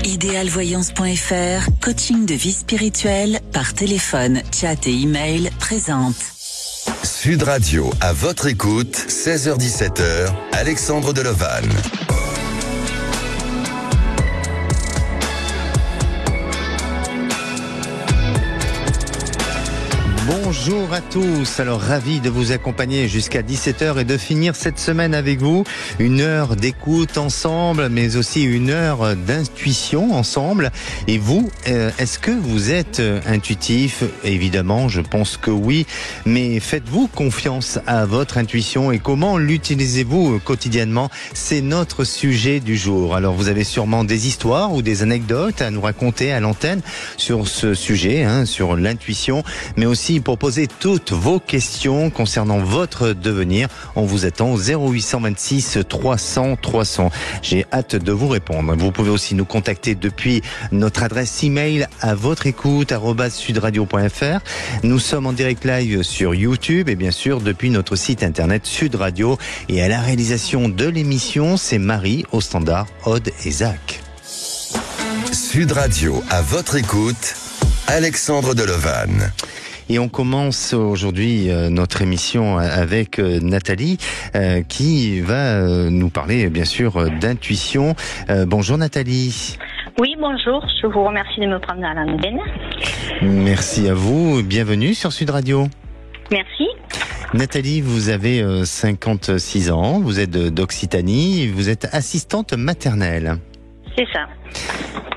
Idealvoyance.fr, coaching de vie spirituelle par téléphone, chat et email présente. Sud Radio, à votre écoute, 16h-17h, Alexandre Delevanne. Bonjour à tous, alors ravi de vous accompagner jusqu'à 17h et de finir cette semaine avec vous. Une heure d'écoute ensemble, mais aussi une heure d'intuition ensemble. Et vous, est-ce que vous êtes intuitif? Évidemment, je pense que oui, mais faites-vous confiance à votre intuition et comment l'utilisez-vous quotidiennement? C'est notre sujet du jour. Alors vous avez sûrement des histoires ou des anecdotes à nous raconter à l'antenne sur ce sujet, sur l'intuition, mais aussi pour poser toutes vos questions concernant votre devenir. On vous attend au 0826 300 300. J'ai hâte de vous répondre. Vous pouvez aussi nous contacter depuis notre adresse email à votre écoute @sudradio.fr. Nous sommes en direct live sur YouTube et bien sûr depuis notre site internet Sud Radio. Et à la réalisation de l'émission, c'est Marie au standard, Aude et Zach. Sud Radio, à votre écoute, Alexandre Delevanne. Et on commence aujourd'hui notre émission avec Nathalie qui va nous parler bien sûr d'intuition. Bonjour Nathalie. Oui, bonjour, je vous remercie de me prendre à l'antenne. Merci à vous, bienvenue sur Sud Radio. Merci. Nathalie, vous avez 56 ans, vous êtes d'Occitanie, vous êtes assistante maternelle. C'est ça.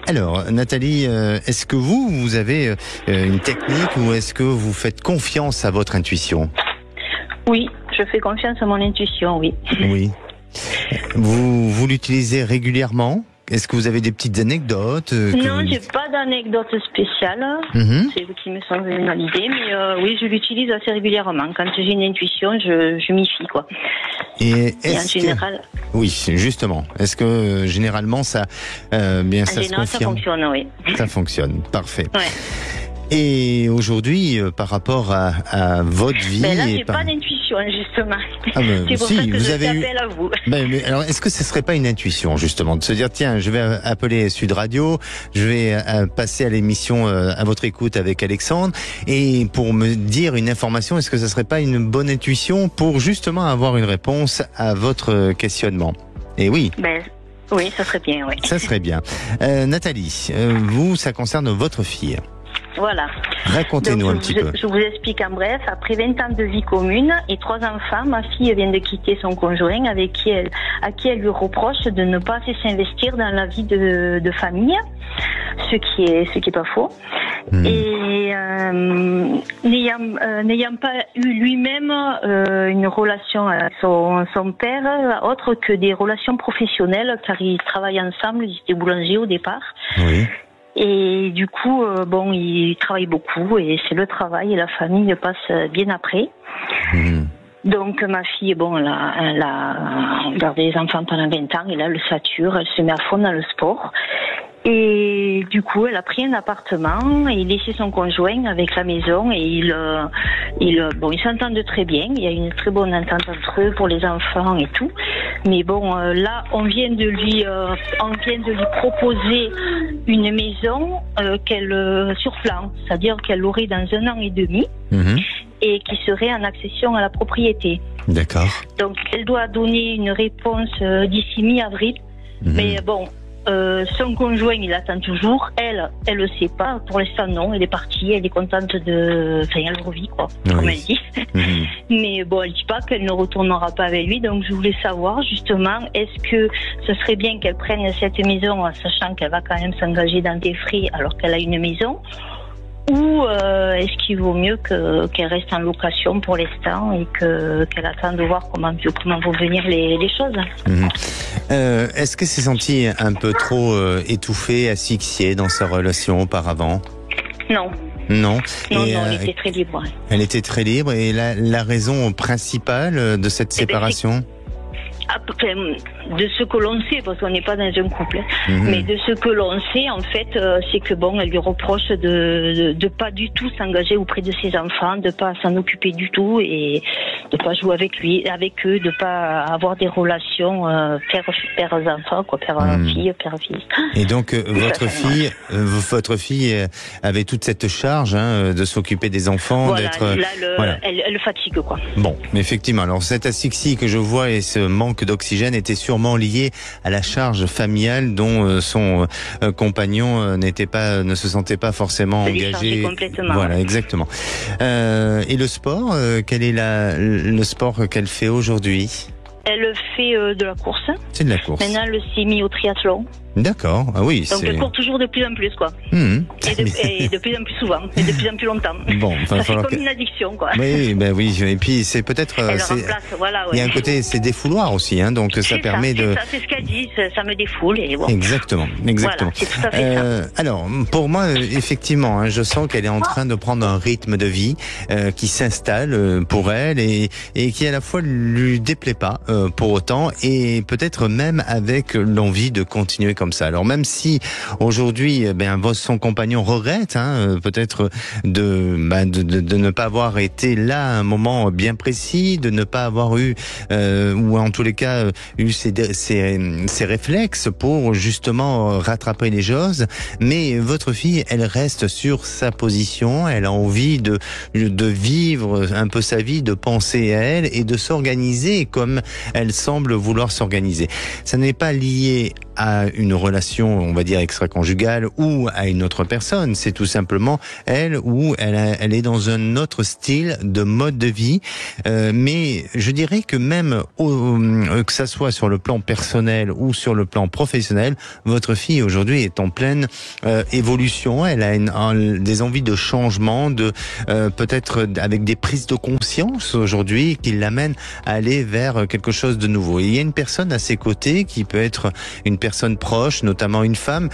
Alors, Nathalie, est-ce que vous avez une technique ou est-ce que vous faites confiance à votre intuition? Oui, je fais confiance à mon intuition, oui. Oui. Vous l'utilisez régulièrement? Est-ce que vous avez des petites anecdotes Non, j'ai pas d'anecdote spéciale. C'est vous qui me sont venus dans l'idée, mais oui, je l'utilise assez régulièrement. Quand j'ai une intuition, je m'y fie, quoi. Et en général... Oui, justement. Est-ce que généralement ça se confirme? Ça fonctionne, oui. Ça fonctionne, parfait. Ouais. Et aujourd'hui, par rapport à votre vie... Ben là, j'ai pas d'intuition, justement. Ah ben, c'est pour si, ça que vous je avez fais appel à vous. Mais alors, est-ce que ce serait pas une intuition, justement, de se dire, tiens, je vais appeler Sud Radio, je vais passer à l'émission à votre écoute avec Alexandre, et pour me dire une information, est-ce que ce serait pas une bonne intuition pour justement avoir une réponse à votre questionnement? Et oui. Oui, ça serait bien, oui. Ça serait bien. Nathalie, vous, ça concerne votre fille. Voilà. Racontez-nous un petit peu. Je vous explique en bref. Après 20 ans de vie commune et 3 enfants, ma fille vient de quitter son conjoint à qui elle lui reproche de ne pas assez s'investir dans la vie de famille, ce qui est pas faux. Et n'ayant pas eu lui-même une relation avec son père, autre que des relations professionnelles, car ils travaillent ensemble, ils étaient boulangers au départ. Oui. Et du coup, il travaille beaucoup et c'est le travail et la famille passe bien après. Donc ma fille, elle a gardé les enfants pendant 20 ans et là, elle sature, elle se met à fond dans le sport. Et du coup, elle a pris un appartement et laissé son conjoint avec la maison et ils s'entendent très bien. Il y a une très bonne entente entre eux pour les enfants et tout. Mais là, on vient de lui proposer une maison sur plan, c'est-à-dire qu'elle l'aurait dans 1 an et demi. Et qui serait en accession à la propriété. D'accord. Donc, elle doit donner une réponse d'ici mi-avril. Mais son conjoint, il attend toujours. Elle le sait pas. Pour l'instant, non. Elle est partie. Elle est contente elle revit, quoi, comme elle dit. Mais elle dit pas qu'elle ne retournera pas avec lui. Donc, je voulais savoir, justement, est-ce que ce serait bien qu'elle prenne cette maison, sachant qu'elle va quand même s'engager dans des frais alors qu'elle a une maison? Ou est-ce qu'il vaut mieux qu'elle reste en location pour l'instant et qu'elle attende de voir comment vont venir les choses? Est-ce que s'est sentie un peu trop étouffée, asphyxiée dans sa relation auparavant? Non. Non, elle était très libre. Elle était très libre. Et la raison principale de cette séparation? de ce que l'on sait, parce qu'on n'est pas dans un couple, mais de ce que l'on sait, en fait, c'est que bon, elle lui reproche de pas du tout s'engager auprès de ses enfants, de pas s'en occuper du tout et de pas jouer avec eux, de pas avoir des relations père-enfant, quoi, père-fille, père-fille. Et donc votre fille avait toute cette charge de s'occuper des enfants, voilà, d'être. Là, elle fatigue, quoi. Bon, effectivement. Alors cette asphyxie que je vois et ce manque d'oxygène était sûrement lié à la charge familiale dont son compagnon ne se sentait pas forcément engagé. Complètement. Voilà, exactement. Et le sport, quel est le sport qu'elle fait aujourd'hui ? Elle fait de la course. C'est de la course. Maintenant, elle s'est mise au triathlon. D'accord, ah oui. Donc elle court toujours de plus en plus, quoi. Et de plus en plus souvent, et de plus en plus longtemps. Bon, ça fait comme une addiction, quoi. Oui, ben oui. Et puis c'est peut-être. Elle remplace, voilà. Ouais. Il y a un côté, c'est défouloir aussi, donc ça permet de. C'est ce qu'elle dit, ça me défoule et bon. Exactement. Voilà, c'est tout à fait ça. Alors, pour moi, effectivement, je sens qu'elle est en train de prendre un rythme de vie qui s'installe pour elle et qui à la fois lui déplaît pas pour autant et peut-être même avec l'envie de continuer comme ça. Alors même si aujourd'hui, son compagnon regrette peut-être de ne pas avoir été là à un moment bien précis, de ne pas avoir eu ou en tous les cas eu ces réflexes pour justement rattraper les choses. Mais votre fille, elle reste sur sa position. Elle a envie de vivre un peu sa vie, de penser à elle et de s'organiser comme elle semble vouloir s'organiser. Ça n'est pas lié à une relation, on va dire, extra-conjugale ou à une autre personne. C'est tout simplement elle est dans un autre style de mode de vie. Mais je dirais que même que ça soit sur le plan personnel ou sur le plan professionnel, votre fille aujourd'hui est en pleine évolution. Elle a des envies de changement, peut-être avec des prises de conscience aujourd'hui qui l'amènent à aller vers quelque chose de nouveau. Et il y a une personne à ses côtés qui peut être une personne proche, notamment une femme,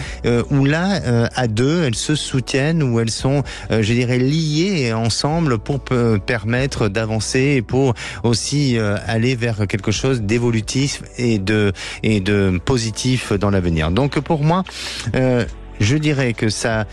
où là, à deux, elles se soutiennent, où elles sont, je dirais, liées ensemble pour permettre d'avancer et pour aussi aller vers quelque chose d'évolutif et de positif dans l'avenir. Donc pour moi, je dirais que sa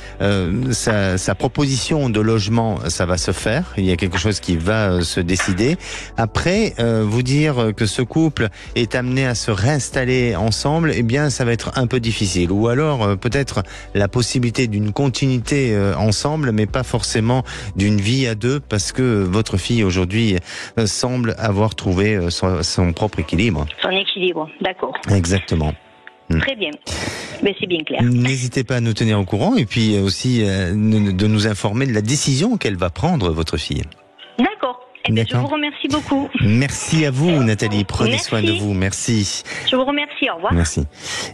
proposition de logement, ça va se faire. Il y a quelque chose qui va se décider. Après, vous dire que ce couple est amené à se réinstaller ensemble, eh bien, ça va être un peu difficile. Ou alors, peut-être la possibilité d'une continuité ensemble, mais pas forcément d'une vie à deux, parce que votre fille aujourd'hui semble avoir trouvé son propre équilibre. Son équilibre, d'accord. Exactement. Très bien, mais c'est bien clair. N'hésitez pas à nous tenir au courant et puis aussi de nous informer de la décision qu'elle va prendre, votre fille. D'accord. Je vous remercie beaucoup. Merci à vous, Nathalie. Prenez soin de vous. Merci. Je vous remercie. Au revoir. Merci.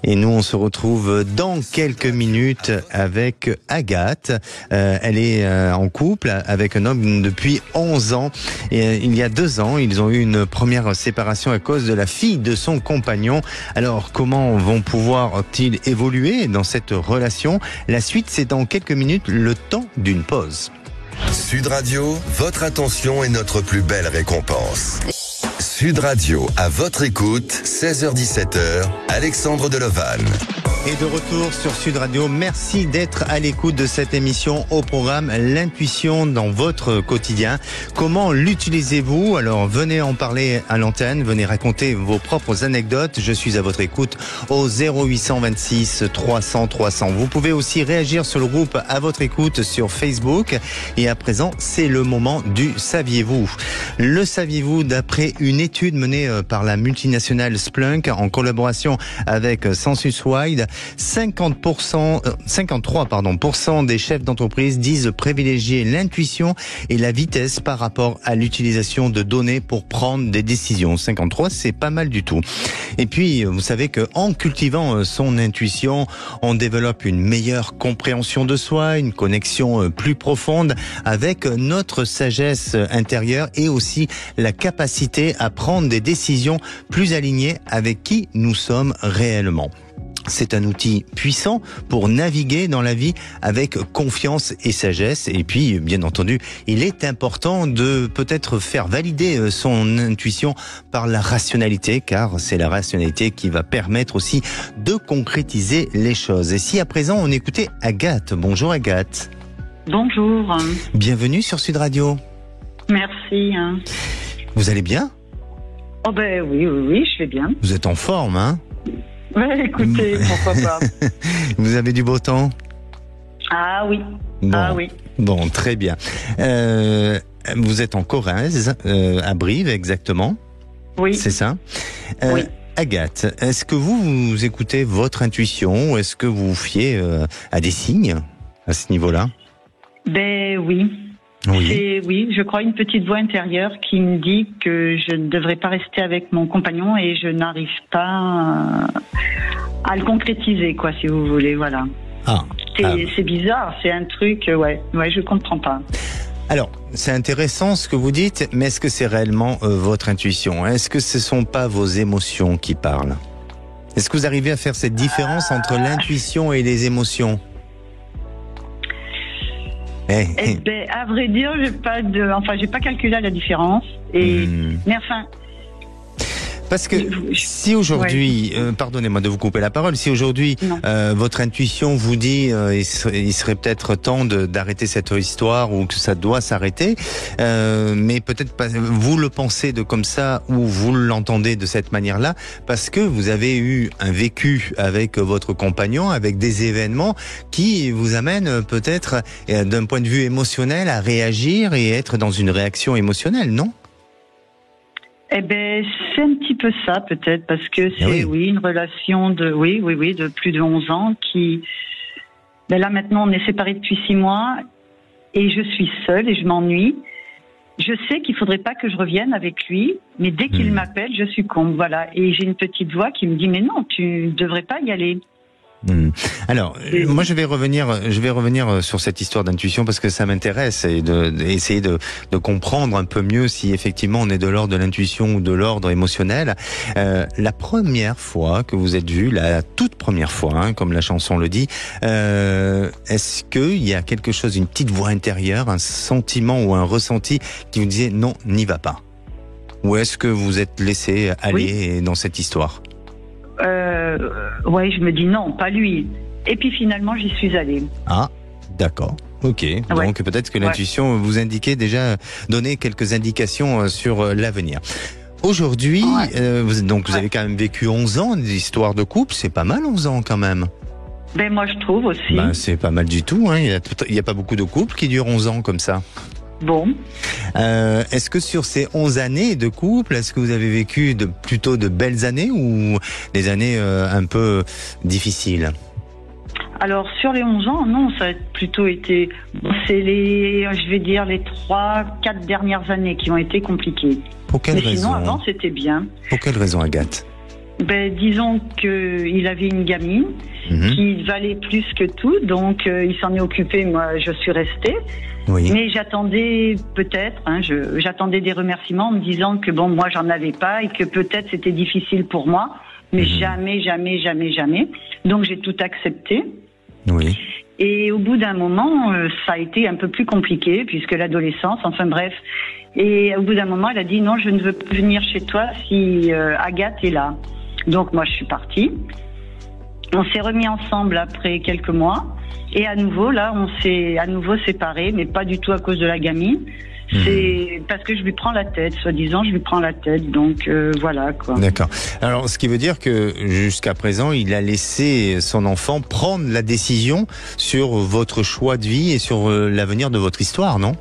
Et nous, on se retrouve dans quelques minutes avec Agathe. Elle est en couple avec un homme depuis 11 ans. Et il y a 2 ans, ils ont eu une séparation à cause de la fille de son compagnon. Alors, comment vont pouvoir-ils évoluer dans cette relation? La suite, c'est dans quelques minutes, le temps d'une pause. Sud Radio, votre attention est notre plus belle récompense. Sud Radio, à votre écoute, 16h-17h, Alexandre Delevanne. Et de retour sur Sud Radio, merci d'être à l'écoute de cette émission au programme L'intuition dans votre quotidien. Comment l'utilisez-vous? Alors venez en parler à l'antenne, venez raconter vos propres anecdotes. Je suis à votre écoute au 0826 300 300. Vous pouvez aussi réagir sur le groupe à votre écoute sur Facebook. Et à présent, c'est le moment du saviez-vous. Le saviez-vous d'après une étude menée par la multinationale Splunk en collaboration avec Census Wide, 53% des chefs d'entreprise disent privilégier l'intuition et la vitesse par rapport à l'utilisation de données pour prendre des décisions. 53, c'est pas mal du tout. Et puis, vous savez que en cultivant son intuition, on développe une meilleure compréhension de soi, une connexion plus profonde avec notre sagesse intérieure et aussi la capacité à prendre des décisions plus alignées avec qui nous sommes réellement. C'est un outil puissant pour naviguer dans la vie avec confiance et sagesse. Et puis, bien entendu, il est important de peut-être faire valider son intuition par la rationalité, car c'est la rationalité qui va permettre aussi de concrétiser les choses. Et si à présent on écoutait Agathe. Bonjour Agathe. Bonjour. Bienvenue sur Sud Radio. Merci. Vous allez bien? Oh ben oui, je vais bien. Vous êtes en forme, hein? Ouais, écoutez, pourquoi pas. Vous avez du beau temps? Ah oui. Bon. Ah oui. Bon, très bien. Vous êtes en Corrèze, à Brive exactement. Oui. C'est ça? Oui. Agathe, est-ce que vous écoutez votre intuition ou est-ce que vous vous fiez à des signes à ce niveau-là? Ben oui. Oui, je crois une petite voix intérieure qui me dit que je ne devrais pas rester avec mon compagnon et je n'arrive pas à le concrétiser, quoi, si vous voulez, voilà. C'est bizarre, c'est un truc, ouais, je comprends pas. Alors, c'est intéressant ce que vous dites, mais est-ce que c'est réellement votre intuition? Est-ce que ce ne sont pas vos émotions qui parlent? Est-ce que vous arrivez à faire cette différence entre l'intuition et les émotions? Eh ben, à vrai dire, j'ai pas calculé la différence. Mais enfin. Parce que si aujourd'hui, pardonnez-moi de vous couper la parole, si aujourd'hui votre intuition vous dit il serait peut-être temps d'arrêter cette histoire ou que ça doit s'arrêter, mais peut-être pas vous le pensez de comme ça ou vous l'entendez de cette manière-là, parce que vous avez eu un vécu avec votre compagnon, avec des événements qui vous amènent peut-être d'un point de vue émotionnel à réagir et être dans une réaction émotionnelle, non? Eh ben, c'est un petit peu ça, peut-être, parce que c'est, une relation de plus de 11 ans qui, ben là, maintenant, on est séparés depuis 6 mois et je suis seule et je m'ennuie. Je sais qu'il faudrait pas que je revienne avec lui, mais dès qu'il m'appelle, je succombe, voilà. Et j'ai une petite voix qui me dit, mais non, tu devrais pas y aller. Alors, moi je vais revenir sur cette histoire d'intuition parce que ça m'intéresse et essayer de comprendre un peu mieux si effectivement on est de l'ordre de l'intuition ou de l'ordre émotionnel. La première fois que vous êtes vu, la toute première fois, comme la chanson le dit, est-ce qu'il y a quelque chose, une petite voix intérieure, un sentiment ou un ressenti qui vous disait non, n'y va pas? Ou est-ce que vous êtes laissé aller dans cette histoire? Je me dis non, pas lui. Et puis finalement, j'y suis allée. Ah, d'accord. Ok. Donc peut-être que l'intuition vous indiquait déjà, donner quelques indications sur l'avenir. Aujourd'hui, vous avez quand même vécu 11 ans d'histoire de couple. C'est pas mal 11 ans quand même. Ben moi je trouve aussi. C'est pas mal du tout. Il y a pas beaucoup de couples qui durent 11 ans comme ça. Bon. Est-ce que sur ces 11 années de couple, est-ce que vous avez vécu plutôt de belles années ou des années un peu difficiles? Alors, sur les 11 ans, non, ça a plutôt été... C'est les 3-4 dernières années qui ont été compliquées. Pour quelle raison? Sinon, avant, c'était bien. Pour quelle raison, Agathe? Ben, disons qu'il avait une gamine qui valait plus que tout, donc il s'en est occupé, moi je suis restée. Oui. Mais j'attendais peut-être, j'attendais des remerciements en me disant que bon, moi j'en avais pas et que peut-être c'était difficile pour moi, mais jamais. Donc j'ai tout accepté. Oui. Et au bout d'un moment, ça a été un peu plus compliqué puisque l'adolescence, enfin bref. Et au bout d'un moment, elle a dit non, je ne veux pas venir chez toi si Agathe est là. Donc moi je suis partie. On s'est remis ensemble après quelques mois. Et à nouveau, là, on s'est à nouveau séparés, mais pas du tout à cause de la gamine. C'est parce que je lui prends la tête, soi-disant, je lui prends la tête. Donc voilà quoi. D'accord. Alors, ce qui veut dire que jusqu'à présent, il a laissé son enfant prendre la décision sur votre choix de vie et sur l'avenir de votre histoire, non?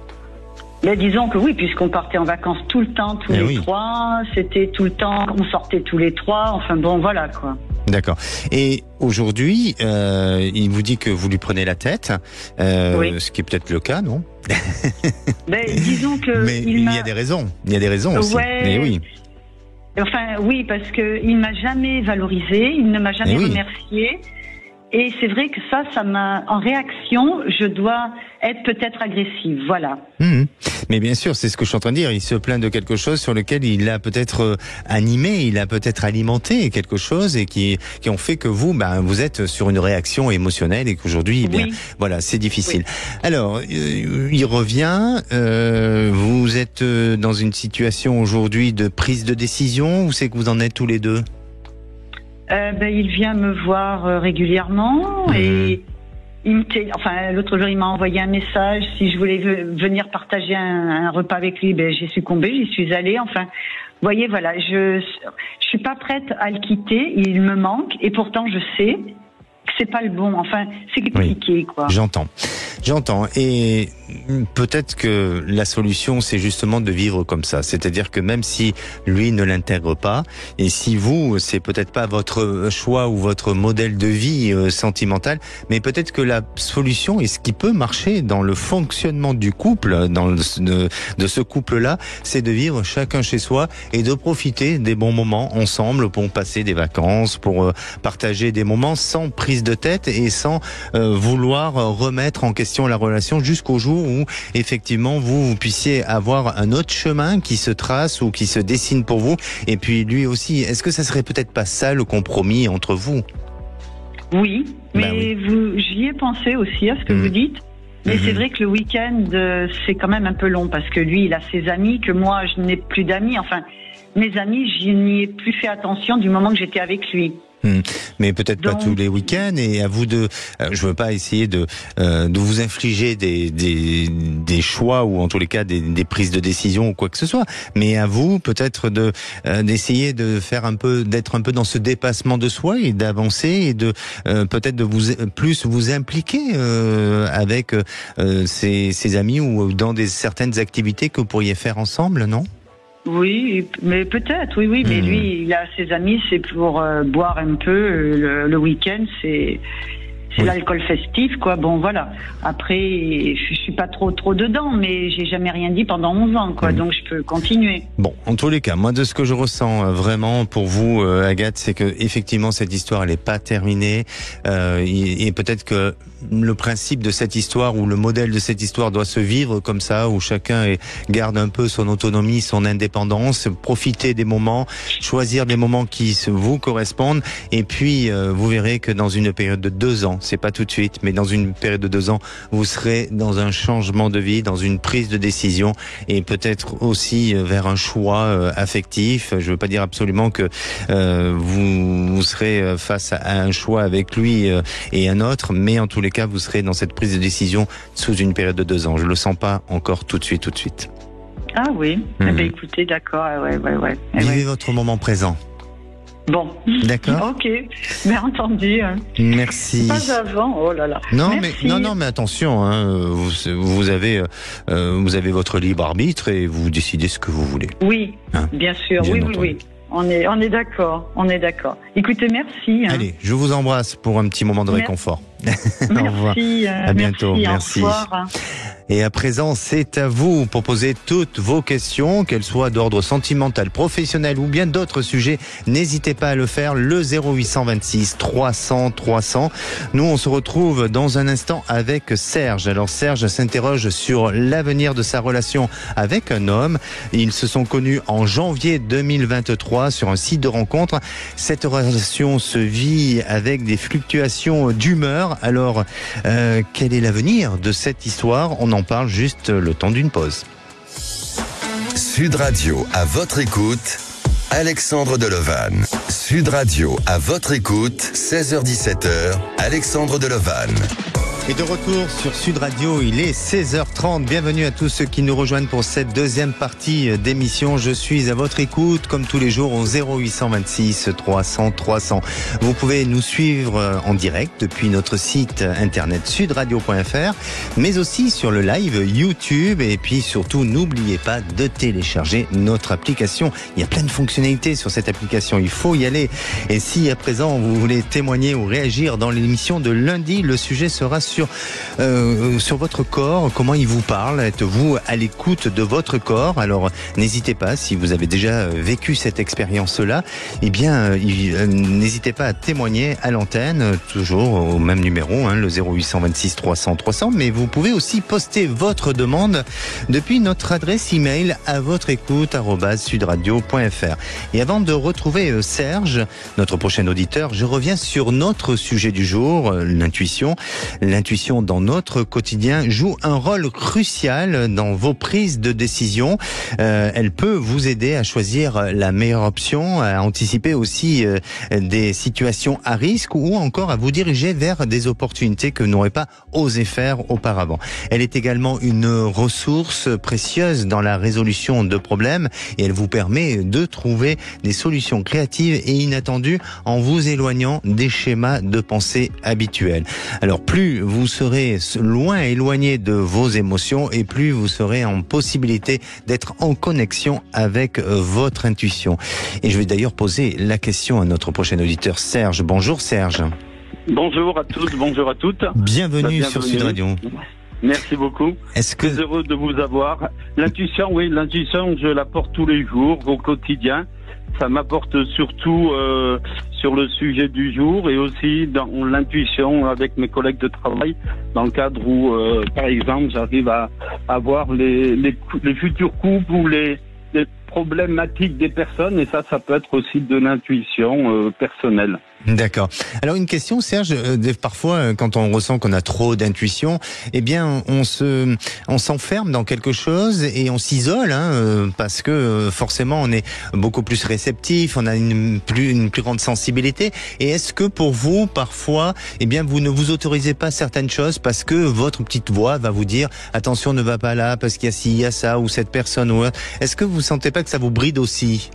Mais disons que oui, puisqu'on partait en vacances tout le temps, tous les trois, c'était tout le temps, on sortait tous les trois, enfin bon, voilà quoi. D'accord. Et aujourd'hui, il vous dit que vous lui prenez la tête, ce qui est peut-être le cas, non? Ben, disons que mais il y a des raisons. Il y a des raisons aussi. Mais oui. Enfin, oui, parce que il m'a jamais valorisé, il ne m'a jamais remercié. Et c'est vrai que ça m'a, en réaction, je dois être peut-être agressive, voilà. Mais bien sûr, c'est ce que je suis en train de dire. Il se plaint de quelque chose sur lequel il a peut-être animé, il a peut-être alimenté quelque chose et qui ont fait que vous êtes sur une réaction émotionnelle et qu'aujourd'hui, voilà, c'est difficile. Oui. Alors, il revient. Vous êtes dans une situation aujourd'hui de prise de décision. Où c'est que vous en êtes tous les deux? Il vient me voir régulièrement et l'autre jour il m'a envoyé un message si je voulais venir partager un repas avec lui. J'ai succombé, j'y suis allée. Enfin, vous voyez, voilà, je suis pas prête à le quitter. Il me manque et pourtant je sais que c'est pas le bon. Enfin, c'est compliqué, quoi. J'entends. Et peut-être que la solution, c'est justement de vivre comme ça. C'est-à-dire que même si lui ne l'intègre pas, et si vous, c'est peut-être pas votre choix ou votre modèle de vie sentimental, mais peut-être que la solution et ce qui peut marcher dans le fonctionnement du couple, de ce couple-là, c'est de vivre chacun chez soi et de profiter des bons moments ensemble pour passer des vacances, pour partager des moments sans prise de tête et sans vouloir remettre en question la relation jusqu'au jour où effectivement vous puissiez avoir un autre chemin qui se trace ou qui se dessine pour vous. Et puis lui aussi, est-ce que ça serait peut-être pas ça le compromis entre vous? Oui, mais j'y ai pensé aussi à ce que vous dites. Mais c'est vrai que le week-end, c'est quand même un peu long parce que lui, il a ses amis, que moi, je n'ai plus d'amis. Enfin, mes amis, je n'y ai plus fait attention du moment que j'étais avec lui. Mais peut-être pas tous les week-ends, et à vous de, je veux pas essayer de vous infliger des choix ou en tous les cas des prises de décision ou quoi que ce soit, mais à vous peut-être d'essayer de faire d'être un peu dans ce dépassement de soi et d'avancer et de peut-être de vous impliquer avec ses amis ou dans certaines activités que vous pourriez faire ensemble, non? Oui, mais peut-être, oui, mais lui, il a ses amis, c'est pour boire un peu le week-end, c'est l'alcool festif, quoi. Bon, voilà. Après, je suis pas trop dedans, mais j'ai jamais rien dit pendant 11 ans, quoi. Donc je peux continuer. Bon, en tous les cas, moi, de ce que je ressens vraiment pour vous, Agathe, c'est que effectivement cette histoire, elle est pas terminée, et peut-être que le principe de cette histoire ou le modèle de cette histoire doit se vivre comme ça, où chacun garde un peu son autonomie, son indépendance, profiter des moments, choisir des moments qui vous correspondent, et puis vous verrez que dans une période de 2 ans, c'est pas tout de suite, mais dans une période de 2 ans, vous serez dans un changement de vie, dans une prise de décision, et peut-être aussi vers un choix affectif. Je veux pas dire absolument que vous serez face à un choix avec lui et un autre, mais en tous les cas, vous serez dans cette prise de décision sous une période de 2 ans. Je le sens pas encore tout de suite. Ah oui, écoutez, d'accord, ouais. Vivez votre moment présent. Bon. D'accord. Ok. Mais entendu. Merci. Pas avant. Oh là là. Non, mais attention, vous avez votre libre arbitre et vous décidez ce que vous voulez. Oui, bien sûr. Oui. On est d'accord. Écoutez, merci. Allez, je vous embrasse pour un petit moment de réconfort. Merci. Au revoir. À bientôt. Merci. Au revoir. Et à présent, c'est à vous pour poser toutes vos questions, qu'elles soient d'ordre sentimental, professionnel ou bien d'autres sujets. N'hésitez pas à le faire, le 0826 300 300. Nous, on se retrouve dans un instant avec Serge. Alors Serge s'interroge sur l'avenir de sa relation avec un homme. Ils se sont connus en janvier 2023 sur un site de rencontre. Cette relation se vit avec des fluctuations d'humeur. Alors, quel est l'avenir de cette histoire? On en parle juste le temps d'une pause. Sud Radio, à votre écoute, Alexandre Delevanne. Sud Radio, à votre écoute, 16h-17h, Alexandre Delevanne. Et de retour sur Sud Radio, il est 16h30. Bienvenue à tous ceux qui nous rejoignent pour cette deuxième partie d'émission. Je suis à votre écoute, comme tous les jours, au 0826 300 300. Vous pouvez nous suivre en direct depuis notre site internet sudradio.fr, mais aussi sur le live YouTube. Et puis surtout, n'oubliez pas de télécharger notre application. Il y a plein de fonctionnalités sur cette application. Il faut y aller. Et si à présent vous voulez témoigner ou réagir dans l'émission de lundi, le sujet sera sur votre corps, comment il vous parle. Êtes-vous à l'écoute de votre corps? Alors n'hésitez pas, si vous avez déjà vécu cette expérience-là, eh bien n'hésitez pas à témoigner à l'antenne, toujours au même numéro, le 0826 300 300, mais vous pouvez aussi poster votre demande depuis notre adresse email à votre écoute @sudradio.fr. Et avant de retrouver Serge, notre prochain auditeur, je reviens sur notre sujet du jour, l'intuition. L'intuition dans notre quotidien joue un rôle crucial dans vos prises de décision. Elle peut vous aider à choisir la meilleure option, à anticiper aussi des situations à risque ou encore à vous diriger vers des opportunités que vous n'aurez pas osé faire auparavant. Elle est également une ressource précieuse dans la résolution de problèmes et elle vous permet de trouver des solutions créatives et inattendues en vous éloignant des schémas de pensée habituels. Alors plus vous serez loin éloigné de vos émotions et plus vous serez en possibilité d'être en connexion avec votre intuition. Et je vais d'ailleurs poser la question à notre prochain auditeur Serge. Bonjour Serge. Bonjour à tous, bonjour à toutes. Bienvenue sur Sud Radio. Merci beaucoup. Très heureux de vous avoir. L'intuition, oui, l'intuition, je la porte tous les jours, au quotidien. Ça m'apporte surtout sur le sujet du jour et aussi dans l'intuition avec mes collègues de travail, dans le cadre où, par exemple, j'arrive à voir les futurs couples ou les problématiques des personnes, et ça peut être aussi de l'intuition personnelle. D'accord. Alors une question, Serge, parfois quand on ressent qu'on a trop d'intuition, eh bien on s'enferme dans quelque chose et on s'isole, parce que forcément on est beaucoup plus réceptif, on a une plus grande sensibilité. Et est-ce que pour vous, parfois, eh bien vous ne vous autorisez pas certaines choses parce que votre petite voix va vous dire attention, ne va pas là parce qu'il y a ci, il y a ça ou cette personne ou est-ce que vous sentez pas que ça vous bride aussi?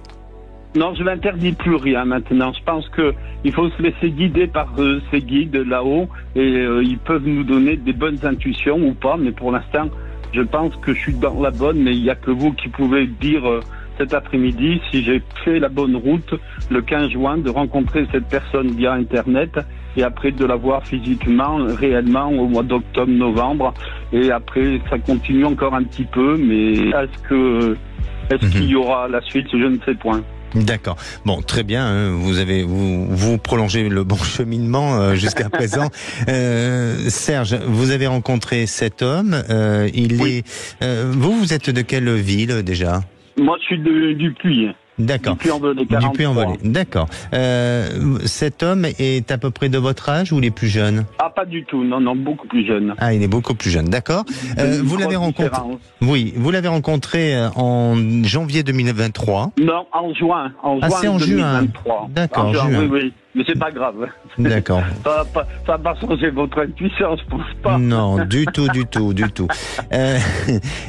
Non, je n'interdis plus rien maintenant. Je pense que il faut se laisser guider par ces guides là-haut et ils peuvent nous donner des bonnes intuitions ou pas. Mais pour l'instant, je pense que je suis dans la bonne. Mais il n'y a que vous qui pouvez dire cet après-midi si j'ai fait la bonne route le 15 juin de rencontrer cette personne via Internet et après de la voir physiquement, réellement au mois d'octobre-novembre. Et après, ça continue encore un petit peu. Mais est-ce qu'il y aura la suite? Je ne sais point. D'accord. Bon, très bien. Vous prolongez le bon cheminement jusqu'à présent. Serge, vous avez rencontré cet homme. Oui. Vous êtes de quelle ville déjà? Moi, je suis du Puy. D'accord. Du Puy-en-Velay. D'accord. Cet homme est à peu près de votre âge ou il est plus jeune? Ah, pas du tout. Non, beaucoup plus jeune. Ah, il est beaucoup plus jeune. D'accord. Vous l'avez rencontré. Oui, vous l'avez rencontré en janvier 2023. Non, en juin. C'est en 2023. Juin. D'accord, juin. Oui. Mais c'est pas grave. D'accord. Ça va pas changer votre intuition, je pense pas. Non, du tout.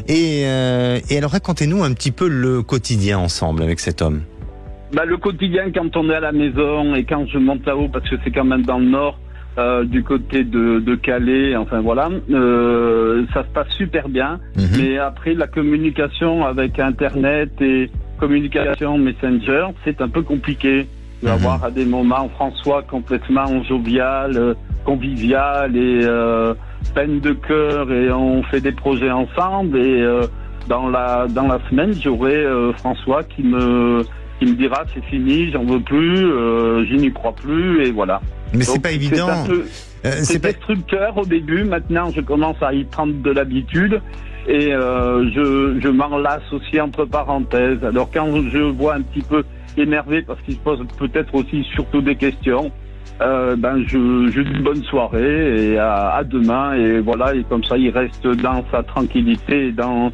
Et alors, racontez-nous un petit peu le quotidien ensemble avec cet homme. Le quotidien, quand on est à la maison et quand je monte là-haut, parce que c'est quand même dans le nord, du côté de Calais, enfin voilà, ça se passe super bien. Mais après, la communication avec Internet et communication Messenger, c'est un peu compliqué. Il va avoir à des moments François complètement jovial, convivial et peine de cœur, et on fait des projets ensemble. Et dans la semaine, j'aurai François qui me dira c'est fini, j'en veux plus, je n'y crois plus, et voilà. Mais donc, c'est pas évident. C'est destructeur au début. Maintenant, je commence à y prendre de l'habitude. Et je m'en lasse aussi entre parenthèses. Alors quand je vois un petit peu énervé parce qu'il se pose peut-être aussi surtout des questions, je dis bonne soirée et à demain, et voilà, et comme ça il reste dans sa tranquillité, dans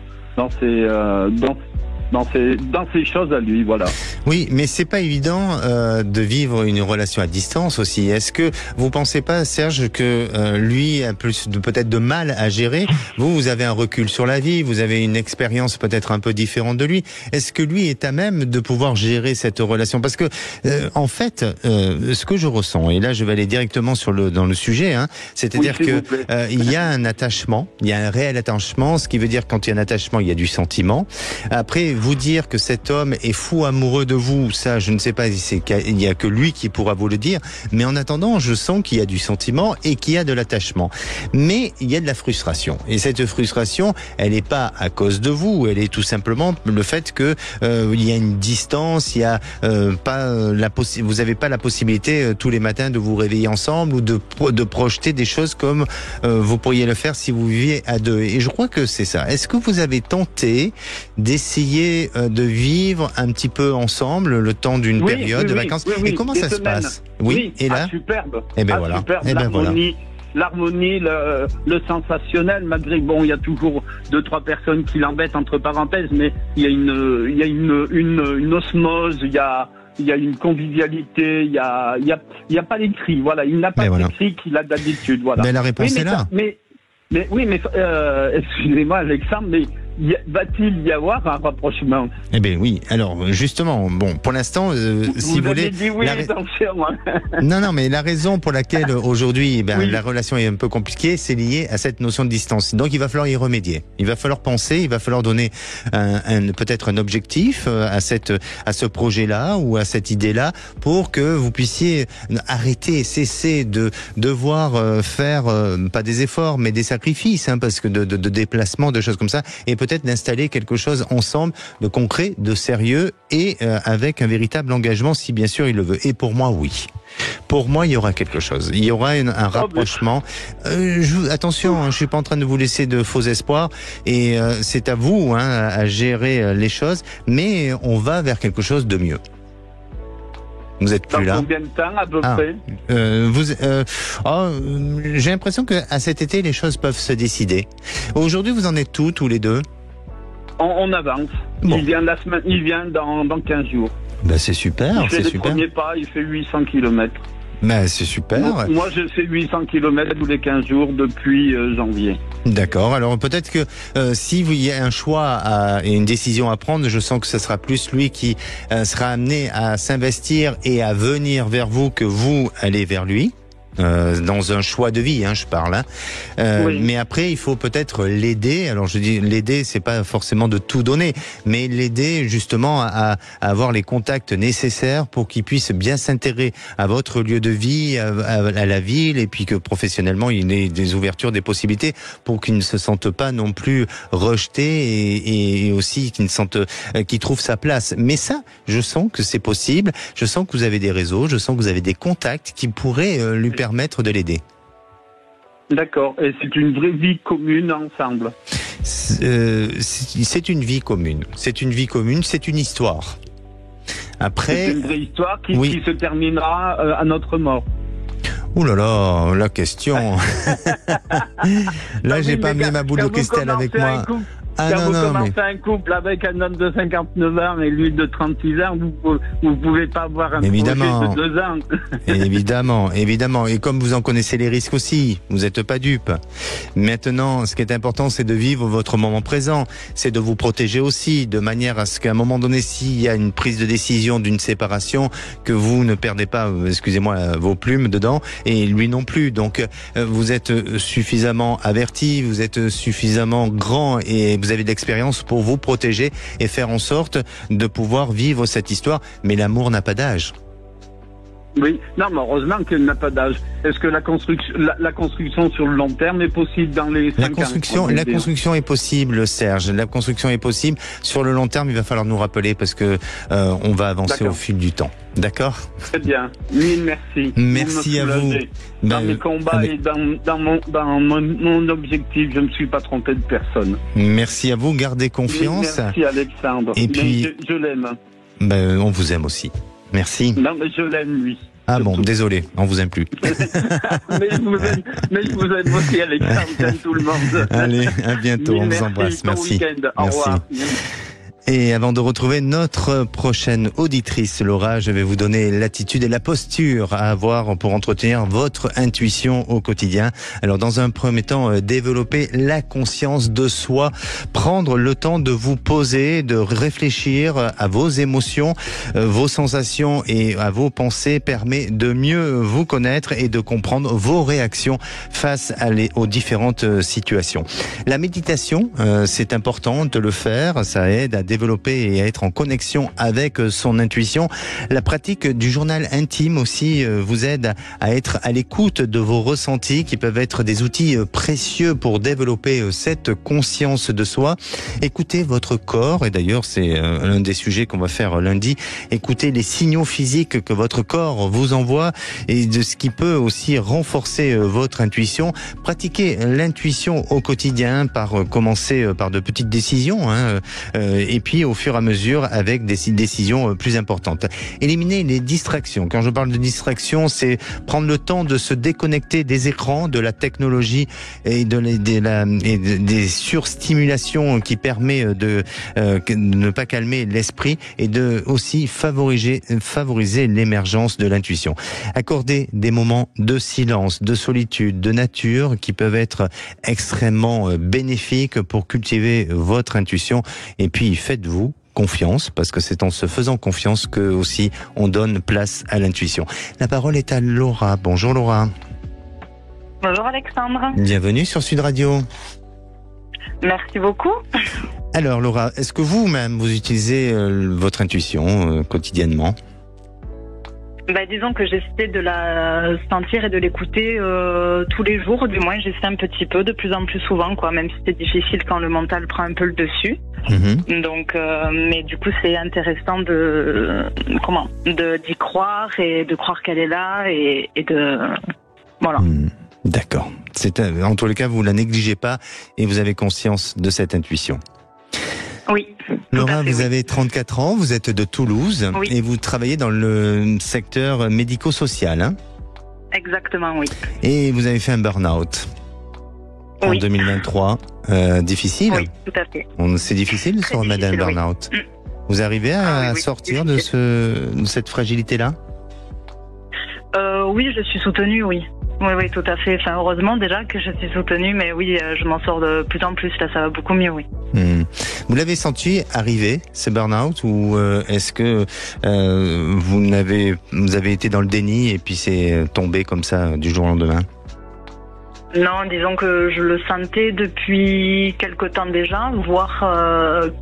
ces choses à lui, voilà. Oui, mais c'est pas évident de vivre une relation à distance aussi. Est-ce que vous pensez pas, Serge, que lui a peut-être de mal à gérer? Vous avez un recul sur la vie, vous avez une expérience peut-être un peu différente de lui. Est-ce que lui est à même de pouvoir gérer cette relation? Parce que en fait, ce que je ressens, et là je vais aller directement dans le sujet, c'est-à-dire il y a un attachement, il y a un réel attachement, ce qui veut dire quand il y a un attachement, il y a du sentiment. Après, vous dire que cet homme est fou amoureux de vous, ça, je ne sais pas, il n'y a que lui qui pourra vous le dire. Mais en attendant, je sens qu'il y a du sentiment et qu'il y a de l'attachement. Mais il y a de la frustration. Et cette frustration, elle n'est pas à cause de vous. Elle est tout simplement le fait que il y a une distance, il y a vous n'avez pas la possibilité tous les matins de vous réveiller ensemble ou de projeter des choses comme vous pourriez le faire si vous viviez à deux. Et je crois que c'est ça. Est-ce que vous avez tenté d'essayer de vivre un petit peu ensemble le temps d'une période de vacances? Et comment ça se passe? Oui, et là, superbe. Et ben voilà. Superbe. Et ben voilà. L'harmonie, le sensationnel, malgré il y a toujours 2-3 personnes qui l'embêtent entre parenthèses, mais il y a une osmose, il y a une convivialité, il y a pas d'écrit, voilà, il n'a pas d'écrit qu'il a d'habitude, voilà. Mais la réponse est là. Mais excusez-moi Alexandre, mais va-t-il y avoir un rapprochement? Eh bien oui, alors justement, bon, pour l'instant, si vous voulez... Dit oui, Non, mais la raison pour laquelle aujourd'hui la relation est un peu compliquée, c'est lié à cette notion de distance. Donc il va falloir y remédier. Il va falloir penser, il va falloir donner peut-être un objectif à ce projet-là ou à cette idée-là pour que vous puissiez arrêter, cesser de devoir faire, pas des efforts, mais des sacrifices, parce que de déplacements, de choses comme ça, et peut-être d'installer quelque chose ensemble de concret, de sérieux et avec un véritable engagement si bien sûr il le veut. Et pour moi, oui. Pour moi, il y aura quelque chose. Il y aura un rapprochement. Attention, je suis pas en train de vous laisser de faux espoirs et c'est à vous à gérer les choses, mais on va vers quelque chose de mieux. Vous êtes plus là. Combien de temps à peu près? J'ai l'impression que à cet été, les choses peuvent se décider. Aujourd'hui, vous en êtes où, tous les deux? On avance. Bon. Il vient dans 15 jours. Ben, c'est super, c'est super. Le premier pas, il fait 800 km. Ben, c'est super. Moi, je fais 800 km tous les 15 jours depuis janvier. D'accord. Alors peut-être que si il y a un choix et une décision à prendre, je sens que ce sera plus lui qui sera amené à s'investir et à venir vers vous que vous allez vers lui. Dans un choix de vie, je parle. Mais après, il faut peut-être l'aider. Alors, je dis l'aider, c'est pas forcément de tout donner, mais l'aider justement à avoir les contacts nécessaires pour qu'il puisse bien s'intégrer à votre lieu de vie, à la ville, et puis que professionnellement, il ait des ouvertures, des possibilités, pour qu'il ne se sente pas non plus rejeté et aussi qu'il trouve sa place. Mais ça, je sens que c'est possible. Je sens que vous avez des réseaux, je sens que vous avez des contacts qui pourraient lui permettre de l'aider. D'accord. Et c'est une vraie vie commune ensemble? C'est une vie commune. C'est une vie commune, c'est une histoire. Après, c'est une vraie histoire qui se terminera à notre mort. Ouh là là, la question. Là, j'ai pas amené ma boule de cristal avec moi. Quand vous commencez un couple avec un homme de 59 ans et lui de 36 ans, vous pouvez pas avoir un projet de 2 ans. Évidemment. Et comme vous en connaissez les risques aussi, vous n'êtes pas dupe. Maintenant, ce qui est important, c'est de vivre votre moment présent. C'est de vous protéger aussi, de manière à ce qu'à un moment donné, s'il y a une prise de décision d'une séparation, que vous ne perdez pas, excusez-moi, vos plumes dedans, et lui non plus. Donc, vous êtes suffisamment averti, vous êtes suffisamment grand et vous avez de l'expérience pour vous protéger et faire en sorte de pouvoir vivre cette histoire. Mais l'amour n'a pas d'âge. Oui, non, mais heureusement qu'elle n'a pas d'âge. Est-ce que la construction sur le long terme est possible dans les 5 ans? La construction est possible, Serge. La construction est possible. Sur le long terme, il va falloir nous rappeler parce que on va avancer au fil du temps. D'accord? Très bien. Mille merci. Merci à vous. Dans mes combats et dans mon objectif, je ne me suis pas trompé de personne. Merci à vous. Gardez confiance. Merci Alexandre. Et puis, je l'aime. On vous aime aussi. Merci. Non, mais je l'aime, lui. Ah bon, désolé, on vous aime plus. mais je vous aime aussi, Alexandre, j'aime tout le monde. Allez, à bientôt, on vous embrasse. Merci. Au revoir. Et avant de retrouver notre prochaine auditrice, Laura, je vais vous donner l'attitude et la posture à avoir pour entretenir votre intuition au quotidien. Alors, dans un premier temps, développer la conscience de soi, prendre le temps de vous poser, de réfléchir à vos émotions, vos sensations et à vos pensées permet de mieux vous connaître et de comprendre vos réactions face aux différentes situations. La méditation, c'est important de le faire, ça aide à développer et à être en connexion avec son intuition. La pratique du journal intime aussi vous aide à être à l'écoute de vos ressentis qui peuvent être des outils précieux pour développer cette conscience de soi. Écoutez votre corps, et d'ailleurs c'est l'un des sujets qu'on va faire lundi. Écoutez les signaux physiques que votre corps vous envoie et de ce qui peut aussi renforcer votre intuition. Pratiquez l'intuition au quotidien par commencer par de petites décisions et puis au fur et à mesure avec des décisions plus importantes. Éliminez les distractions. Quand je parle de distraction, c'est prendre le temps de se déconnecter des écrans, de la technologie et des surstimulations qui permet de ne pas calmer l'esprit et de aussi favoriser l'émergence de l'intuition. Accordez des moments de silence, de solitude, de nature qui peuvent être extrêmement bénéfiques pour cultiver votre intuition. Et puis faites-vous confiance, parce que c'est en se faisant confiance que aussi on donne place à l'intuition. La parole est à Laura. Bonjour Laura. Bonjour Alexandre. Bienvenue sur Sud Radio. Merci beaucoup. Alors Laura, est-ce que vous-même vous utilisez votre intuition quotidiennement ? Disons que j'essaie de la sentir et de l'écouter tous les jours, du moins j'essaie un petit peu, de plus en plus souvent, même si c'est difficile quand le mental prend un peu le dessus. Donc, mais du coup c'est intéressant d'y croire et de croire qu'elle est là et de voilà. D'accord. En tous les cas, vous la négligez pas et vous avez conscience de cette intuition. Oui. Laura, vous avez 34 ans, vous êtes de Toulouse et vous travaillez dans le secteur médico-social. Exactement, oui. Et vous avez fait un burn-out en 2023. Difficile. Oui, tout à fait. C'est difficile de se remettre d'un burn-out. Vous arrivez à sortir de cette fragilité-là ? Oui, je suis soutenue, oui. Oui, tout à fait. Enfin, heureusement déjà que je suis soutenue, mais oui, je m'en sors de plus en plus. Là, ça va beaucoup mieux, oui. Vous l'avez senti arriver, ce burn-out, ou est-ce que vous avez été dans le déni et puis c'est tombé comme ça du jour au lendemain ? Non, disons que je le sentais depuis quelque temps déjà, voire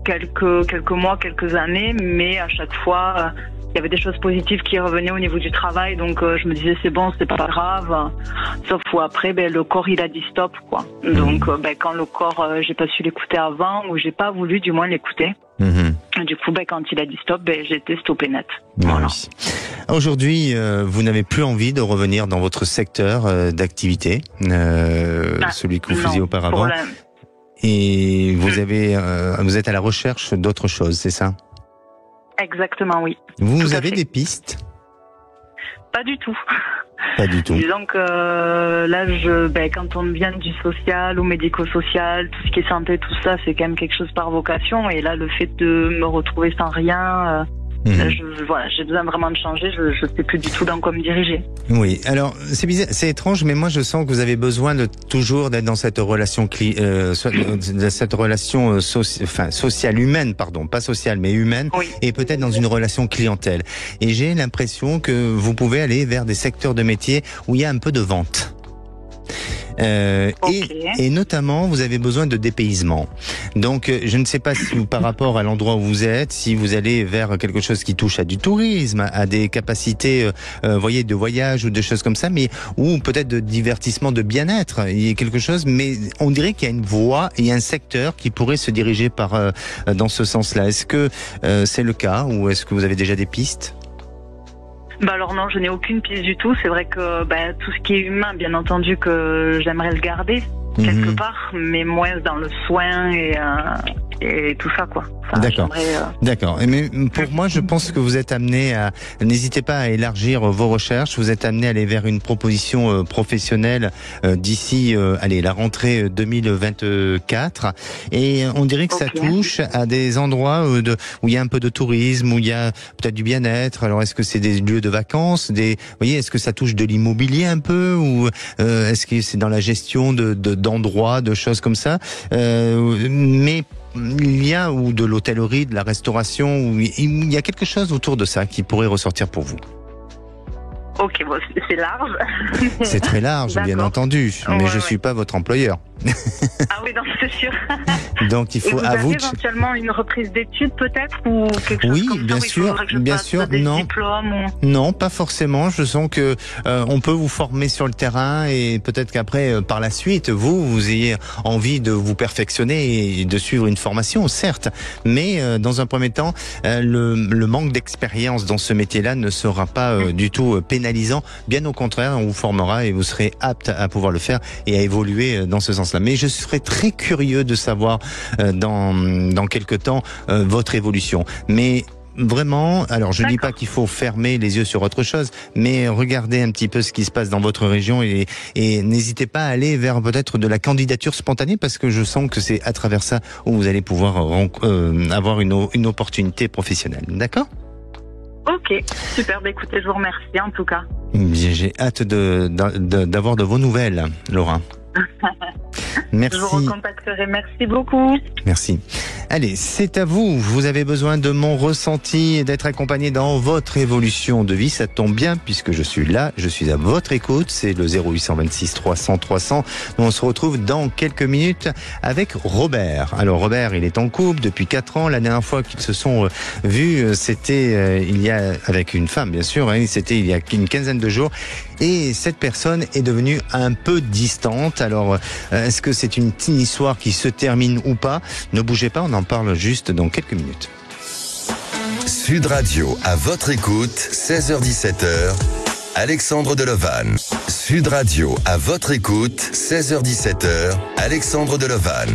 quelques mois, quelques années, mais à chaque fois... il y avait des choses positives qui revenaient au niveau du travail, donc je me disais c'est bon, c'est pas grave. Sauf où après, le corps il a dit stop, quoi. Donc quand le corps, j'ai pas su l'écouter avant, ou j'ai pas voulu du moins l'écouter. Du coup, quand il a dit stop, j'ai été stoppé net. Voilà. Oui. Aujourd'hui, vous n'avez plus envie de revenir dans votre secteur d'activité, celui que vous faisiez auparavant. Et vous êtes à la recherche d'autre chose, c'est ça ? Exactement, oui. Vous avez des pistes ? Pas du tout. Pas du tout. Disons que là, quand on vient du social ou médico-social, tout ce qui est santé, tout ça, c'est quand même quelque chose par vocation. Et là, le fait de me retrouver sans rien, j'ai besoin vraiment de changer. Je sais plus du tout dans quoi me diriger. Oui, alors c'est bizarre, c'est étrange, mais moi je sens que vous avez besoin de toujours d'être dans cette relation sociale humaine, pardon, pas sociale mais humaine, et peut-être dans une relation clientèle. Et j'ai l'impression que vous pouvez aller vers des secteurs de métier où il y a un peu de vente. Et notamment, vous avez besoin de dépaysement. Donc, je ne sais pas si par rapport à l'endroit où vous êtes, si vous allez vers quelque chose qui touche à du tourisme, à des capacités, de voyage ou de choses comme ça, mais ou peut-être de divertissement, de bien-être. Il y a quelque chose, mais on dirait qu'il y a une voie et un secteur qui pourrait se diriger dans ce sens-là. Est-ce que c'est le cas ou est-ce que vous avez déjà des pistes ? Alors non, je n'ai aucune piste du tout. C'est vrai que tout ce qui est humain, bien entendu que j'aimerais le garder quelque part, mais moins dans le soin et tout ça, quoi. Enfin, D'accord. Mais pour moi, je pense que vous êtes amené à... N'hésitez pas à élargir vos recherches. Vous êtes amené à aller vers une proposition professionnelle d'ici la rentrée 2024. Et on dirait que ça touche à des endroits où il y a un peu de tourisme, où il y a peut-être du bien-être. Alors, est-ce que c'est des lieux de vacances, est-ce que ça touche de l'immobilier un peu, ou est-ce que c'est dans la gestion d'endroits, de choses comme ça, mais il y a ou de l'hôtellerie, de la restauration, où il y a quelque chose autour de ça qui pourrait ressortir pour vous. Ok, c'est large. C'est très large, bien entendu, mais je suis pas votre employeur. Ah oui, non, c'est sûr. Donc il faut et vous avez éventuellement une reprise d'études peut-être ou quelque chose comme bien ça, sûr, bien sûr. Non, non, pas forcément. Je sens que on peut vous former sur le terrain et peut-être qu'après, par la suite, vous ayez envie de vous perfectionner et de suivre une formation, certes. Mais dans un premier temps, le manque d'expérience dans ce métier-là ne sera pas du tout pénalisant. Bien au contraire, on vous formera et vous serez apte à pouvoir le faire et à évoluer dans ce sens-là. Mais je serais très curieux de savoir dans quelque temps votre évolution. Mais vraiment, alors je ne dis pas qu'il faut fermer les yeux sur autre chose, mais regardez un petit peu ce qui se passe dans votre région et n'hésitez pas à aller vers peut-être de la candidature spontanée parce que je sens que c'est à travers ça où vous allez pouvoir avoir une opportunité professionnelle. D'accord ? Ok, super. Écoutez, je vous remercie en tout cas. Bien, j'ai hâte d'avoir de vos nouvelles, Laura. Merci. Je vous recontacterai. Merci beaucoup. Merci. Allez, c'est à vous. Vous avez besoin de mon ressenti et d'être accompagné dans votre évolution de vie. Ça tombe bien puisque je suis là, je suis à votre écoute. C'est le 0826 300 300. On se retrouve dans quelques minutes avec Robert. Alors Robert, il est en couple depuis 4 ans. La dernière fois qu'ils se sont vus, c'était avec une femme, bien sûr. C'était il y a une quinzaine de jours. Et cette personne est devenue un peu distante. Alors, est-ce que c'est une petite histoire qui se termine ou pas ? Ne bougez pas, on en parle juste dans quelques minutes. Sud Radio, à votre écoute, 16h-17h, Alexandre Delevanne. Sud Radio, à votre écoute, 16h-17h, Alexandre Delevanne.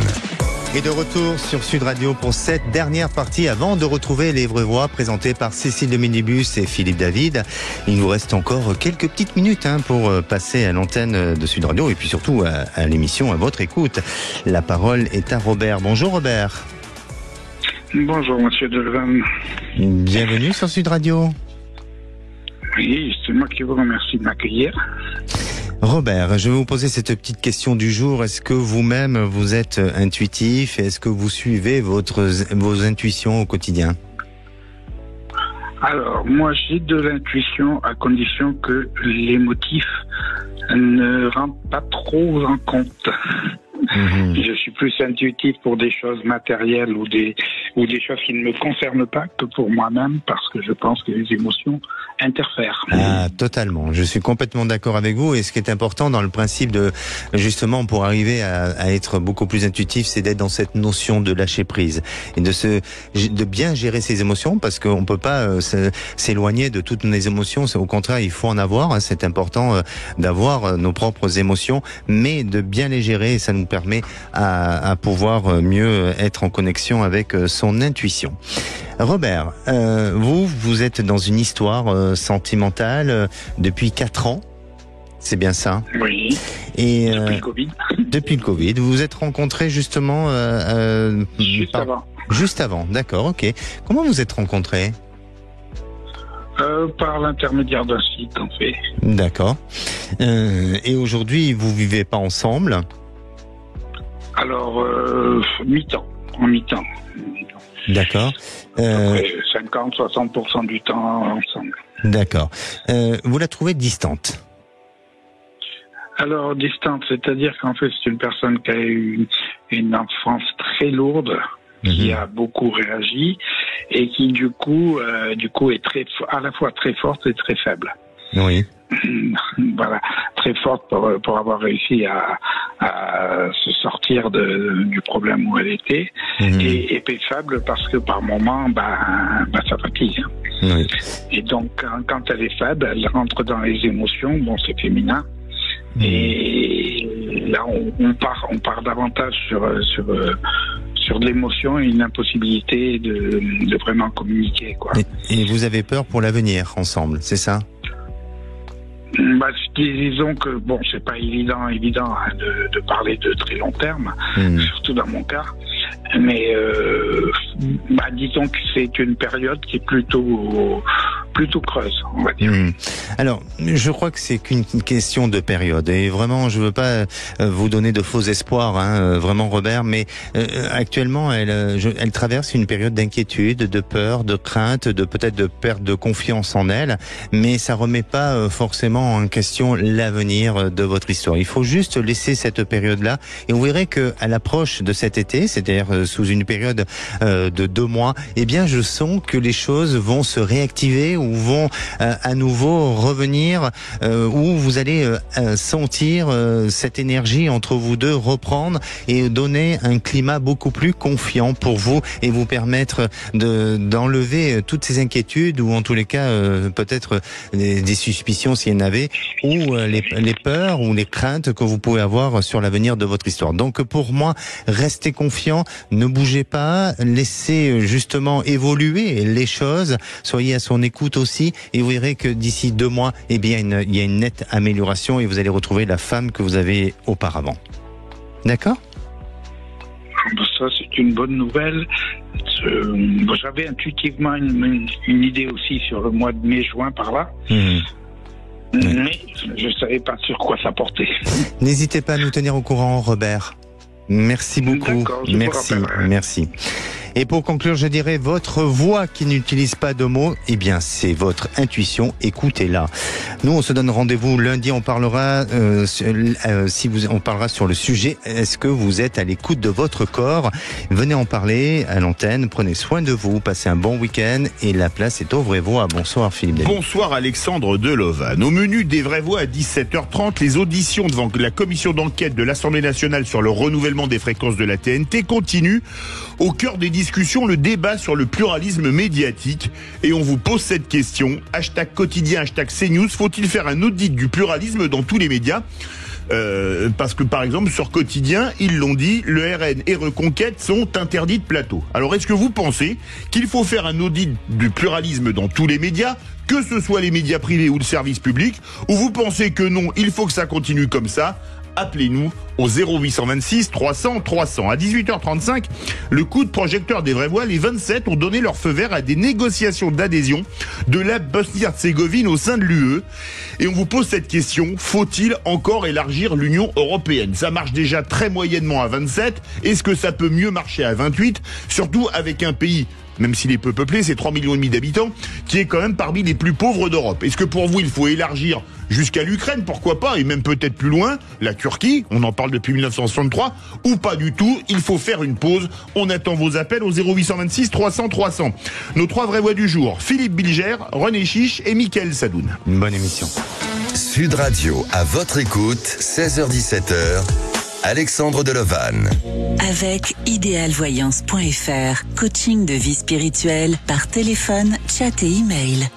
Et de retour sur Sud Radio pour cette dernière partie avant de retrouver les vraies voix présentées par Cécile de Minibus et Philippe David. Il nous reste encore quelques petites minutes pour passer à l'antenne de Sud Radio et puis surtout à l'émission à votre écoute. La parole est à Robert. Bonjour Robert. Bonjour Monsieur Delevanne. Bienvenue sur Sud Radio. Oui, c'est moi qui vous remercie de m'accueillir. Robert, je vais vous poser cette petite question du jour. Est-ce que vous-même, vous êtes intuitif et est-ce que vous suivez vos intuitions au quotidien ? Alors, moi, j'ai de l'intuition à condition que l'émotif ne rentre pas trop en compte. Je suis plus intuitif pour des choses matérielles ou des choses qui ne me concernent pas que pour moi-même parce que je pense que les émotions interfèrent. Ah, totalement. Je suis complètement d'accord avec vous et ce qui est important dans le principe justement pour arriver à être beaucoup plus intuitif, c'est d'être dans cette notion de lâcher prise et de bien gérer ses émotions parce qu'on peut pas s'éloigner de toutes nos émotions. Au contraire, il faut en avoir. C'est important d'avoir nos propres émotions, mais de bien les gérer et ça nous permet à pouvoir mieux être en connexion avec son intuition. Robert, vous êtes dans une histoire sentimentale depuis 4 ans, c'est bien ça ? Oui, et, depuis le Covid. Depuis le Covid, vous vous êtes rencontrés justement... avant. Juste avant, d'accord, ok. Comment vous êtes rencontrés ? Par l'intermédiaire d'un site, en fait. D'accord. Et aujourd'hui, vous vivez pas ensemble ? Alors, en mi-temps. D'accord. 50-60% du temps ensemble. D'accord. Vous la trouvez distante ? Alors, distante, c'est-à-dire qu'en fait, c'est une personne qui a eu une enfance très lourde, qui a beaucoup réagi, et qui, du coup est à la fois très forte et très faible. Oui. Voilà, très forte pour avoir réussi à se sortir du problème où elle était, et peu faible parce que par moment, ça fatigue. Oui. Et donc, quand elle est faible, elle rentre dans les émotions, bon, c'est féminin, et là, on part davantage sur de l'émotion et une impossibilité de vraiment communiquer, quoi. Et vous avez peur pour l'avenir ensemble, c'est ça ? Disons que bon, c'est pas évident de parler de très long terme, surtout dans mon cas. Mais disons que c'est une période qui est plutôt plutôt creuse, on va dire. Alors, je crois que c'est qu'une question de période. Et vraiment, je veux pas vous donner de faux espoirs, hein, vraiment, Robert, mais actuellement, elle traverse une période d'inquiétude, de peur, de crainte, peut-être de perte de confiance en elle, mais ça remet pas forcément en question l'avenir de votre histoire. Il faut juste laisser cette période-là, et vous verrez que à l'approche de cet été, c'est-à-dire sous une période de 2 mois, eh bien, je sens que les choses vont se réactiver ou vont à nouveau revenir, où vous allez sentir cette énergie entre vous deux reprendre et donner un climat beaucoup plus confiant pour vous et vous permettre d'enlever toutes ces inquiétudes ou en tous les cas peut-être des suspicions s'il y en avait, ou les peurs ou les craintes que vous pouvez avoir sur l'avenir de votre histoire. Donc pour moi, restez confiant, ne bougez pas, laissez justement évoluer les choses, soyez à son écoute aussi, et vous verrez que d'ici 2 mois, eh bien, il y a une nette amélioration et vous allez retrouver la femme que vous avez auparavant. D'accord ? Ça, c'est une bonne nouvelle. J'avais intuitivement une idée aussi sur le mois de mai-juin par là. Mais je ne savais pas sur quoi ça portait. N'hésitez pas à nous tenir au courant, Robert. Merci beaucoup. Merci. Et pour conclure, je dirais votre voix qui n'utilise pas de mots, eh bien, c'est votre intuition. Écoutez-la. Nous, on se donne rendez-vous lundi. On parlera, on parlera sur le sujet. Est-ce que vous êtes à l'écoute de votre corps? Venez en parler à l'antenne. Prenez soin de vous. Passez un bon week-end. Et la place est aux vraies voix. Bonsoir, Philippe David. Bonsoir, Alexandre Delovan. Au menu des vraies voix à 17h30, les auditions devant la commission d'enquête de l'Assemblée nationale sur le renouvellement des fréquences de la TNT continuent. Au cœur des discussions, le débat sur le pluralisme médiatique. Et on vous pose cette question. #quotidien, #CNews. Faut-il faire un audit du pluralisme dans tous les médias ? Parce que par exemple sur Quotidien, ils l'ont dit, le RN et Reconquête sont interdits de plateau. Alors est-ce que vous pensez qu'il faut faire un audit du pluralisme dans tous les médias, que ce soit les médias privés ou le service public, ou vous pensez que non, il faut que ça continue comme ça? Appelez-nous au 0826 300 300. À 18h35, le coup de projecteur des vraies voix, les 27 ont donné leur feu vert à des négociations d'adhésion de la Bosnie-Herzégovine au sein de l'UE. Et on vous pose cette question, faut-il encore élargir l'Union européenne? Ça marche déjà très moyennement à 27. Est-ce que ça peut mieux marcher à 28? Surtout avec un pays, même s'il est peu peuplé, c'est 3,5 millions d'habitants, qui est quand même parmi les plus pauvres d'Europe. Est-ce que pour vous, il faut élargir jusqu'à l'Ukraine, pourquoi pas, et même peut-être plus loin, la Turquie, on en parle depuis 1963, ou pas du tout? Il faut faire une pause. On attend vos appels au 0826 300 300. Nos 3 vraies voix du jour, Philippe Bilger, René Chiche et Mickaël Sadoun. Une bonne émission. Sud Radio, à votre écoute, 16h-17h, Alexandre Delovan. Avec idéalvoyance.fr, coaching de vie spirituelle par téléphone, chat et email.